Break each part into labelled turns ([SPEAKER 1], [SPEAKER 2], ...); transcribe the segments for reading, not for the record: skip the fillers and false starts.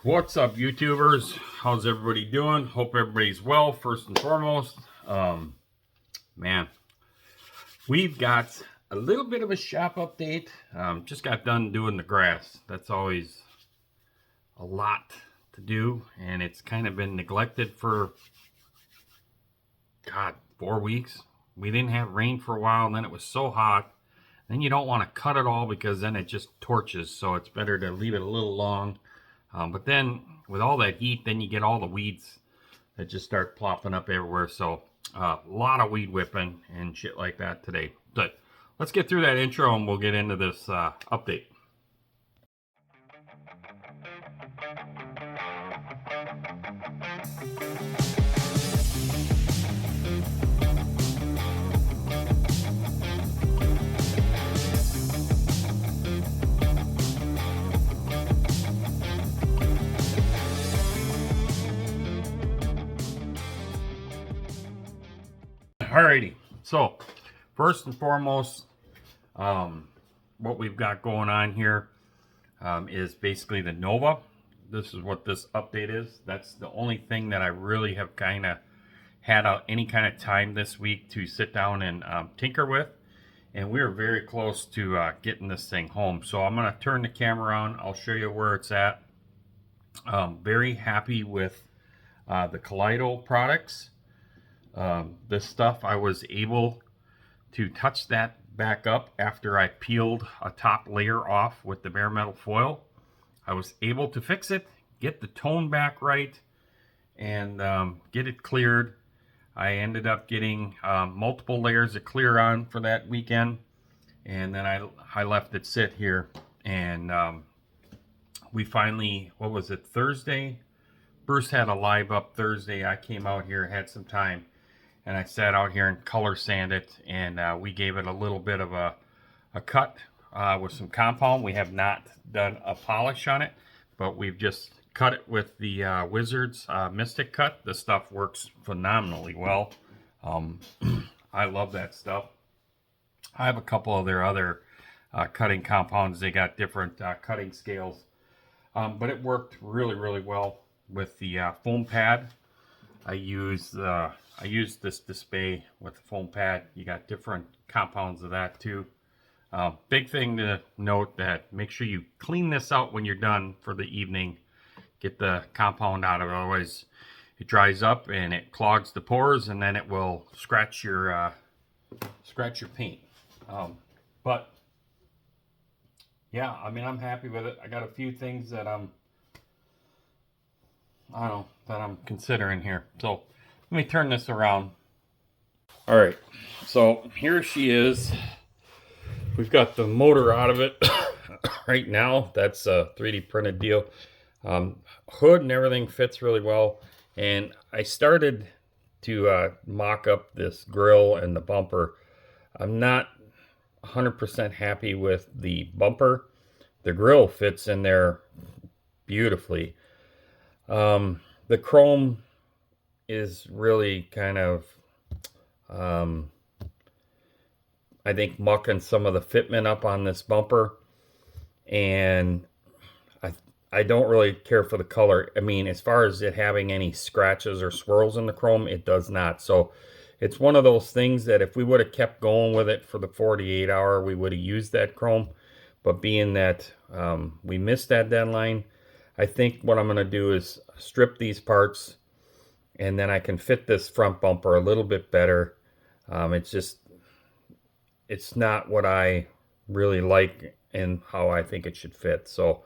[SPEAKER 1] What's up, YouTubers? How's everybody doing? Hope everybody's well, first and foremost. Man, we've got a little bit of a shop update. Just got done doing the grass. That's always a lot to do, and it's kind of been neglected for, 4 weeks. We didn't have rain for a while, and then it was so hot. Then you don't want to cut it all because then it just torches, so it's better to leave it a little long. But then with all that heat, then you get all the weeds that just start plopping up everywhere. So a lot of weed whipping and shit like that today. But let's get through that intro and we'll get into this update. Alrighty, so first and foremost, what we've got going on here is basically the Nova. This is what this update is. That's the only thing that I really have kind of had any kind of time this week to sit down and tinker with. And we're very close to getting this thing home. So I'm going to turn the camera on. I'll show you where it's at. Very happy with the Kaleido products. This stuff, I was able to touch that back up after I peeled a top layer off with the bare metal foil. I was able to fix it, get the tone back right, and get it cleared. I ended up getting multiple layers of clear on for that weekend, and then I left it sit here, and we finally, what was it, Thursday? Bruce had a live up Thursday. I came out here, had some time, and I sat out here and color sanded it, and we gave it a little bit of a cut with some compound. We have not done a polish on it, but we've just cut it with the Wizards Mystic Cut. This stuff works phenomenally well. I love that stuff. I have a couple of their other cutting compounds. They got different cutting scales, but it worked really, really well with the foam pad. I used this display with the foam pad. You got different compounds of that too. Big thing to note that make sure you clean this out when you're done for the evening. Get the compound out of it, otherwise it dries up and it clogs the pores, and then it will scratch your paint. But yeah, I mean, I'm happy with it. I got a few things that I'm considering here. So let me turn this around. All right, so here she is. We've got the motor out of it right now. That's a 3D printed deal. Hood and everything fits really well. And I started to mock up this grill and the bumper. I'm not 100% happy with the bumper. The grill fits in there beautifully. The chrome is really kind of, I think, mucking some of the fitment up on this bumper, and I don't really care for the color. I mean, as far as it having any scratches or swirls in the chrome, it does not. So it's one of those things that if we would have kept going with it for the 48 hour, we would have used that chrome. But being that we missed that deadline, I think what I'm going to do is strip these parts, and then I can fit this front bumper a little bit better. It's not what I really like and how I think it should fit. So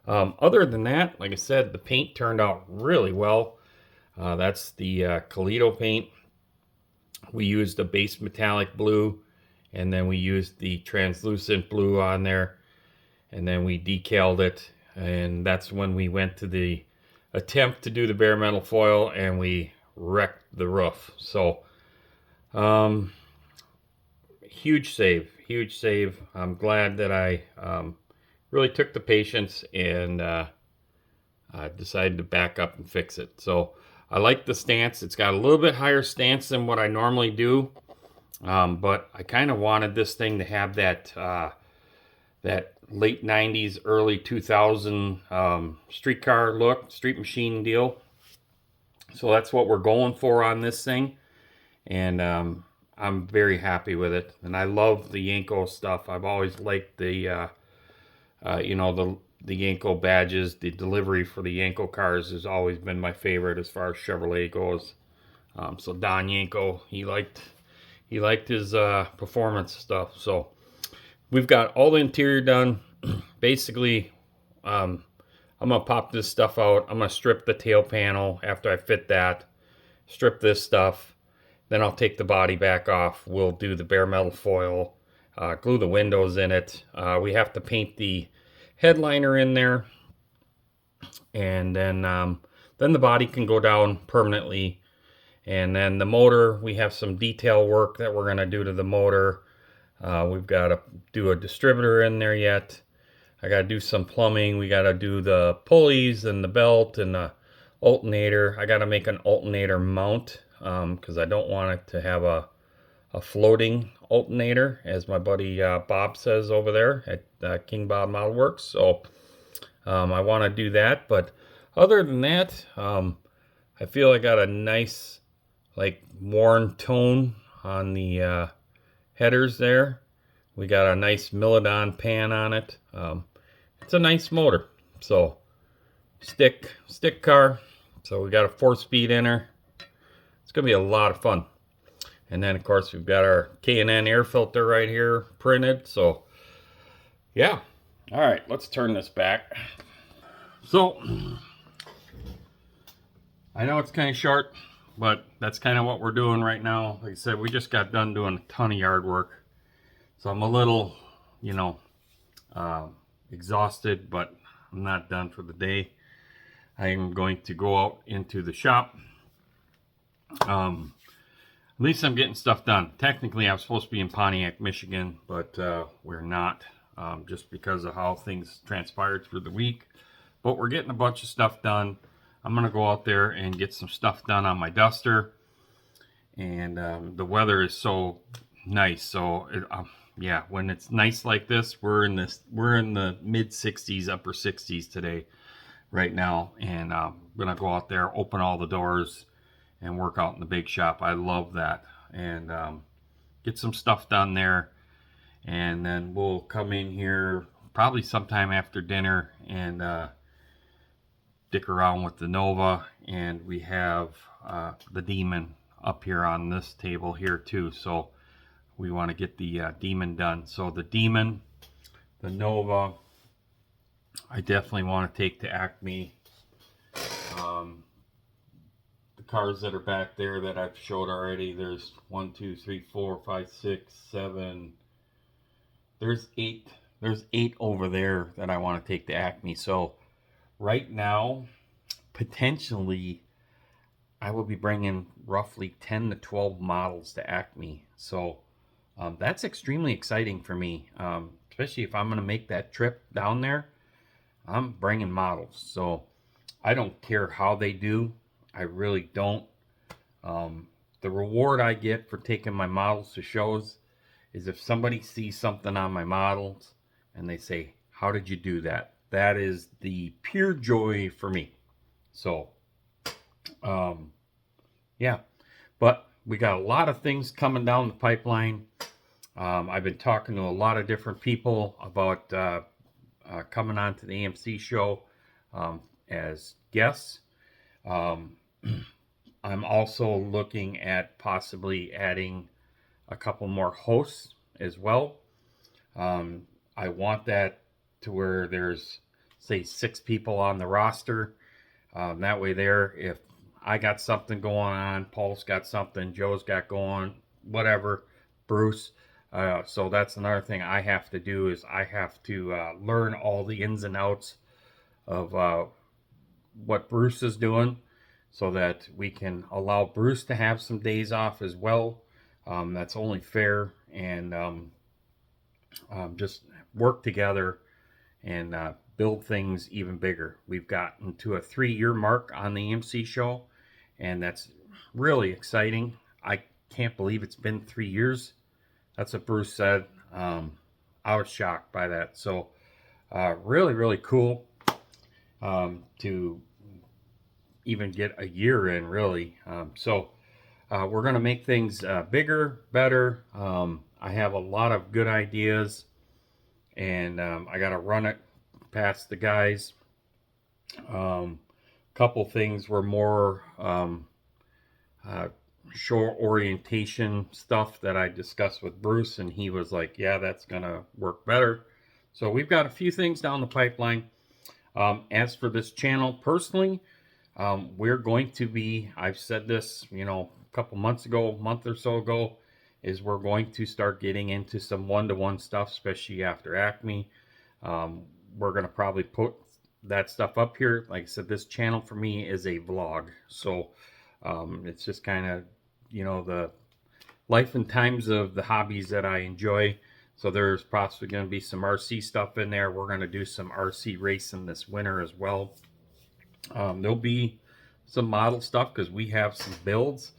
[SPEAKER 1] other than that, like I said, the paint turned out really well. That's the Kaleido paint. We used a base metallic blue, and then we used the translucent blue on there, and then we decaled it. And that's when we went to the attempt to do the bare metal foil, and we wrecked the roof. So huge save. I'm glad that I really took the patience and decided to back up and fix it. So I like the stance. It's got a little bit higher stance than what I normally do, but I kind of wanted this thing to have that that late 90s, early 2000 streetcar look, street machine deal. So that's what we're going for on this thing. And I'm very happy with it. And I love the Yenko stuff. I've always liked the, you know, the Yenko badges. The delivery for the Yenko cars has always been my favorite as far as Chevrolet goes. So Don Yenko, he liked his performance stuff. So we've got all the interior done. Basically, I'm gonna pop this stuff out. I'm gonna strip the tail panel after I fit that. Strip this stuff. Then I'll take the body back off. We'll do the bare metal foil, glue the windows in it. We have to paint the headliner in there, and then the body can go down permanently. And then the motor, we have some detail work that we're gonna do to the motor. We've got to do a distributor in there yet. I got to do some plumbing. We got to do the pulleys and the belt and the alternator. I got to make an alternator mount because I don't want it to have a floating alternator, as my buddy Bob says over there at King Bob Model Works. So I want to do that. But other than that, I feel I got a nice, like, worn tone on the headers there. We got a nice Milodon pan on it. It's a nice motor. So stick car. So we got a 4-speed in her. It's gonna be a lot of fun. And then of course we've got our K&N air filter right here printed. So yeah. All right, let's turn this back. So I know it's kind of short, but that's kind of what we're doing right now. Like I said, we just got done doing a ton of yard work. So I'm a little, you know, exhausted, but I'm not done for the day. I am going to go out into the shop. At least I'm getting stuff done. Technically, I'm supposed to be in Pontiac, Michigan, but we're not, just because of how things transpired through the week. But we're getting a bunch of stuff done. I'm going to go out there and get some stuff done on my duster. And the weather is so nice. So yeah, when it's nice like this, we're in the mid 60s, upper 60s today, right now. And I'm gonna go out there, open all the doors, and work out in the big shop. I love that, and get some stuff done there. And then we'll come in here probably sometime after dinner and dick around with the Nova. And we have the Demon up here on this table here too. So we want to get the Demon done. So the Demon, the Nova, I definitely want to take to Acme. The cars that are back there that I've showed already, there's 1, 2, 3, 4, 5, 6, 7. There's 8. There's 8 over there that I want to take to Acme. So right now, potentially, I will be bringing roughly 10 to 12 models to Acme. So that's extremely exciting for me, especially if I'm going to make that trip down there. I'm bringing models, so I don't care how they do. I really don't. The reward I get for taking my models to shows is if somebody sees something on my models and they say, "How did you do that?" That is the pure joy for me. So, yeah, but we got a lot of things coming down the pipeline. I've been talking to a lot of different people about coming on to the AMC show as guests. I'm also looking at possibly adding a couple more hosts as well. I want that to where there's, say, 6 people on the roster. That way there, if I got something going on, Paul's got something, Joe's got going, whatever, Bruce. So that's another thing I have to do, is I have to learn all the ins and outs of what Bruce is doing, so that we can allow Bruce to have some days off as well. That's only fair, and just work together and build things even bigger. We've gotten to a 3-year mark on the AMC show, and that's really exciting. I can't believe it's been 3 years. That's what Bruce said. I was shocked by that. So really, really cool to even get a year in, really. We're going to make things bigger, better. I have a lot of good ideas, and I got to run it past the guys. Couple things were more uh, shore orientation stuff that I discussed with Bruce, and he was like, yeah, that's going to work better. So we've got a few things down the pipeline. As for this channel personally, we're going to be, I've said this, a couple months ago, a month or so ago, is we're going to start getting into some one-to-one stuff, especially after Acme. We're going to probably put that stuff up here. Like I said, this channel for me is a vlog. So it's just kind of, the life and times of the hobbies that I enjoy. So there's possibly going to be some RC stuff in there. We're going to do some RC racing this winter as well. There'll be some model stuff because we have some builds.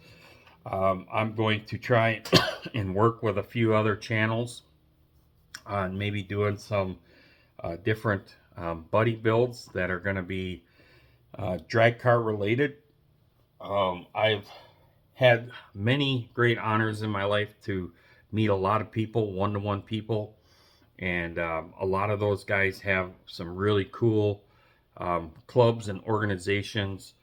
[SPEAKER 1] I'm going to try and work with a few other channels on maybe doing some different buddy builds that are going to be drag car related. I've had many great honors in my life to meet a lot of people, one-to-one people, and a lot of those guys have some really cool clubs and organizations,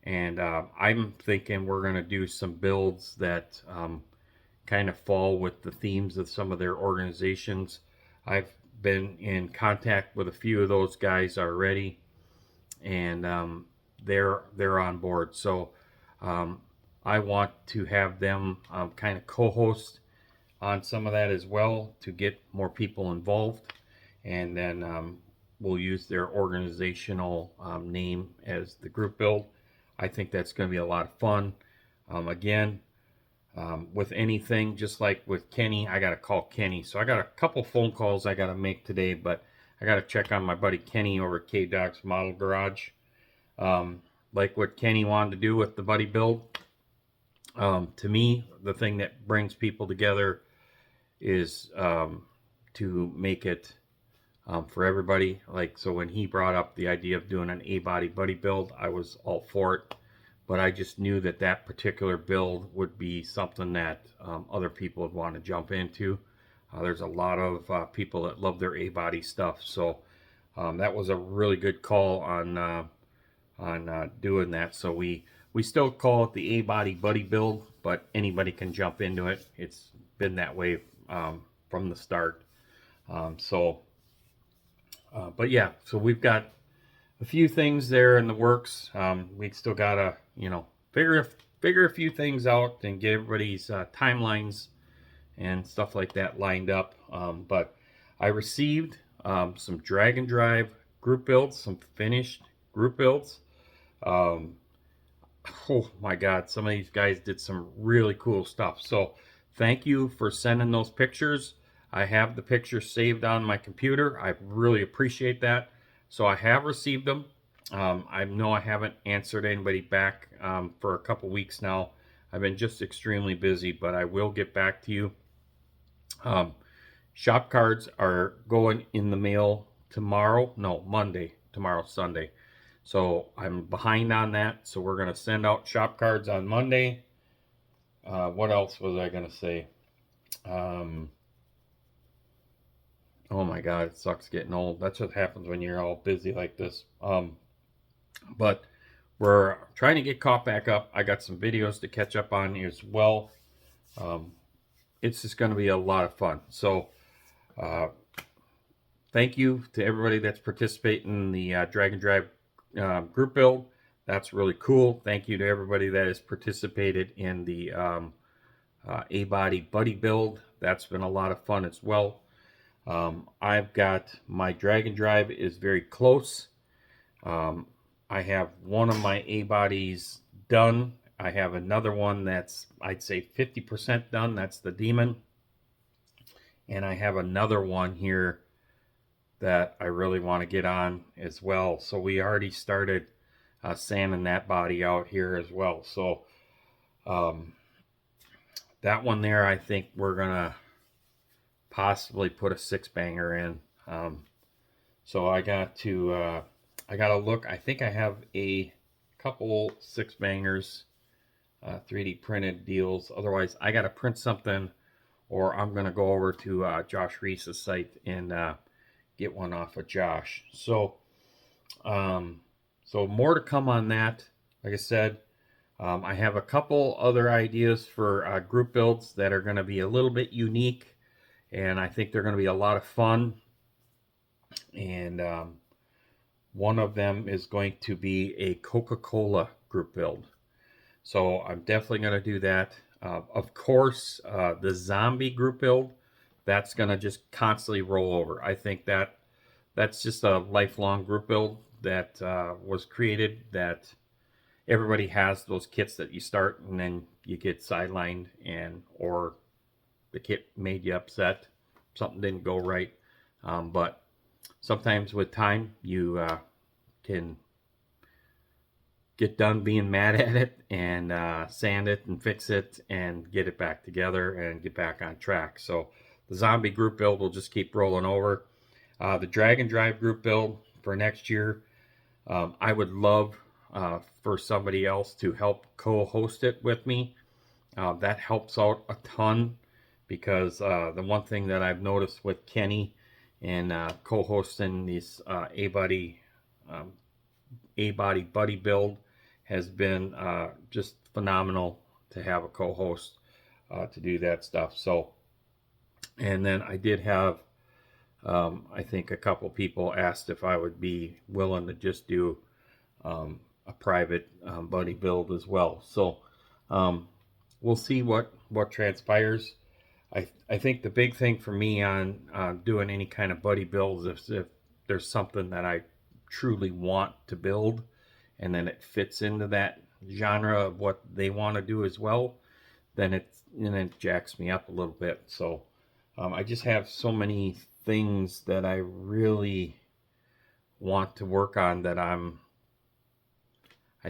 [SPEAKER 1] and I'm thinking we're going to do some builds that kind of fall with the themes of some of their organizations. I've been in contact with a few of those guys already, and they're on board. So I want to have them kind of co-host on some of that as well to get more people involved, and then we'll use their organizational name as the group build. I think that's going to be a lot of fun. Again, with anything, just like with Kenny, I got to call Kenny. So I got a couple phone calls I got to make today, but I got to check on my buddy Kenny over at K-Doc's Model Garage. Like what Kenny wanted to do with the buddy build. To me, the thing that brings people together is to make it for everybody. Like, so when he brought up the idea of doing an A-body buddy build, I was all for it. But I just knew that that particular build would be something that other people would want to jump into. There's a lot of people that love their A-body stuff. So that was a really good call on doing that. So we still call it the A-body buddy build, but anybody can jump into it. It's been that way from the start. But yeah, so we've got a few things there in the works. We still gotta, figure a few things out and get everybody's timelines and stuff like that lined up. But I received some drag and drive group builds, some finished group builds. Oh my God, some of these guys did some really cool stuff. So thank you for sending those pictures. I have the pictures saved on my computer. I really appreciate that. So I have received them. I know I haven't answered anybody back for a couple weeks now. I've been just extremely busy, but I will get back to you. Shop cards are going in the mail tomorrow. No, Monday. Tomorrow's Sunday. So I'm behind on that. So we're going to send out shop cards on Monday. What else was I going to say? Oh my God, it sucks getting old. That's what happens when you're all busy like this. But we're trying to get caught back up. I got some videos to catch up on as well. It's just going to be a lot of fun. So thank you to everybody that's participating in the Drag and Drive group build. That's really cool. Thank you to everybody that has participated in the A-body buddy build. That's been a lot of fun as well. I've got my drag and drive is very close. I have one of my A-bodies done. I have another one that's, I'd say 50% done. That's the Demon. And I have another one here that I really want to get on as well. So we already started sanding that body out here as well. So that one there, I think we're going to possibly put a 6-banger in. So I got to look. I think I have a couple 6-bangers, 3D printed deals. Otherwise, I got to print something, or I'm going to go over to Josh Reese's site and get one off of Josh. So more to come on that. Like I said, I have a couple other ideas for group builds that are going to be a little bit unique, and I think they're going to be a lot of fun. And one of them is going to be a Coca-Cola group build. So I'm definitely going to do that. Of course, the zombie group build, that's going to just constantly roll over. I think that's just a lifelong group build that was created, that everybody has those kits that you start and then you get sidelined, and or the kit made you upset, something didn't go right. But sometimes with time you can get done being mad at it and sand it and fix it and get it back together and get back on track. So the zombie group build will just keep rolling over. The drag and drive group build for next year, I would love for somebody else to help co-host it with me. That helps out a ton, because the one thing that I've noticed with Kenny and co-hosting these A-Body buddy build has been just phenomenal to have a co-host to do that stuff. So, and then I did have I think a couple people asked if I would be willing to just do a private buddy build as well. So we'll see what transpires. I think the big thing for me on doing any kind of buddy builds is if there's something that I truly want to build, and then it fits into that genre of what they want to do as well, then it jacks me up a little bit. So I just have so many things that I really want to work on that I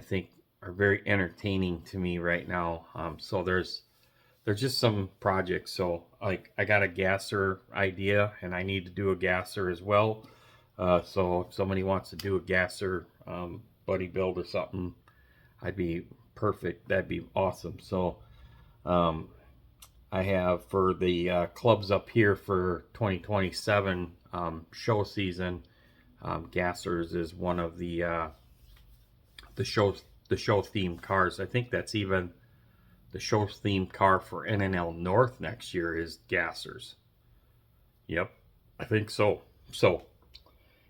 [SPEAKER 1] think are very entertaining to me right now. So there's just some projects. So like I got a gasser idea, and I need to do a gasser as well. So if somebody wants to do a gasser buddy build or something, I'd be perfect. That'd be awesome. So I have for the clubs up here for 2027 show season, gassers is one of the show themed cars. I think that's even the show themed car for NNL North next year is gassers. Yep, I think so. So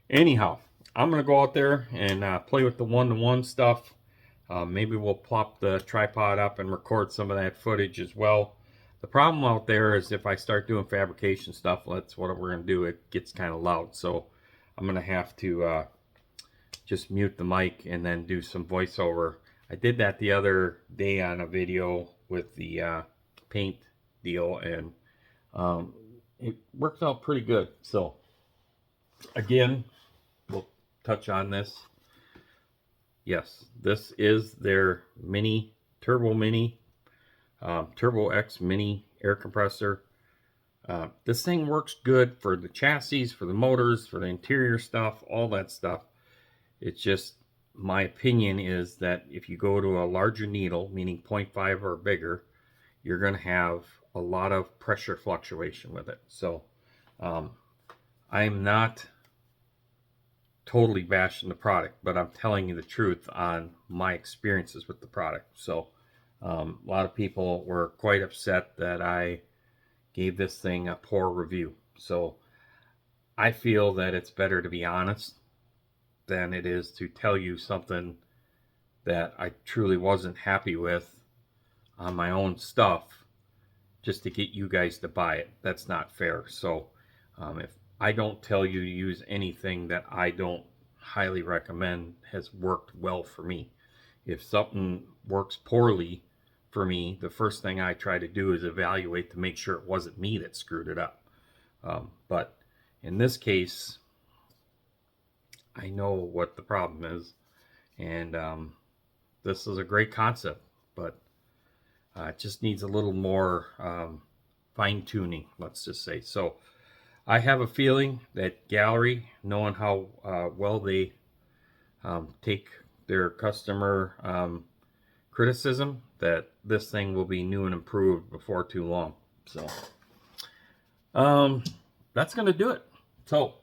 [SPEAKER 1] anyhow, I'm gonna go out there and play with the one-to-one stuff. Maybe we'll plop the tripod up and record some of that footage as well. The problem out there is if I start doing fabrication stuff, that's what we're gonna do. It gets kind of loud, so I'm gonna have to just mute the mic and then do some voiceover. I did that the other day on a video with the paint deal, and it worked out pretty good. So again, we'll touch on this. Yes, this is their Turbo X Mini air compressor. This thing works good for the chassis, for the motors, for the interior stuff, all that stuff. It's just, my opinion is that if you go to a larger needle, meaning 0.5 or bigger, you're going to have a lot of pressure fluctuation with it. So I'm not totally bashing the product, but I'm telling you the truth on my experiences with the product. So a lot of people were quite upset that I gave this thing a poor review. So I feel that it's better to be honest than it is to tell you something that I truly wasn't happy with on my own stuff just to get you guys to buy it. That's not fair. So if I don't tell you to use anything that I don't highly recommend has worked well for me. If something works poorly for me, the first thing I try to do is evaluate to make sure it wasn't me that screwed it up. But in this case, I know what the problem is, and this is a great concept, but it just needs a little more fine-tuning, let's just say. So I have a feeling that Gallery, knowing how well they take their customer criticism, that this thing will be new and improved before too long. So that's going to do it. So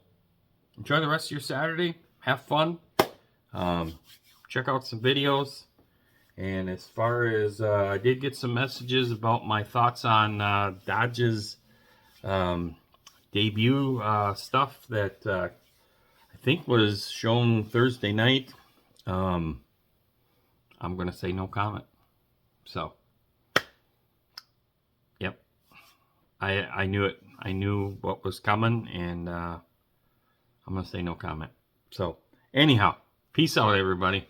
[SPEAKER 1] enjoy the rest of your Saturday. Have fun. Check out some videos. And as far as I did get some messages about my thoughts on Dodge's debut stuff that I think was shown Thursday night. I'm going to say no comment. So, yep. I knew it. I knew what was coming, and I'm going to say no comment. So, anyhow, peace out, everybody.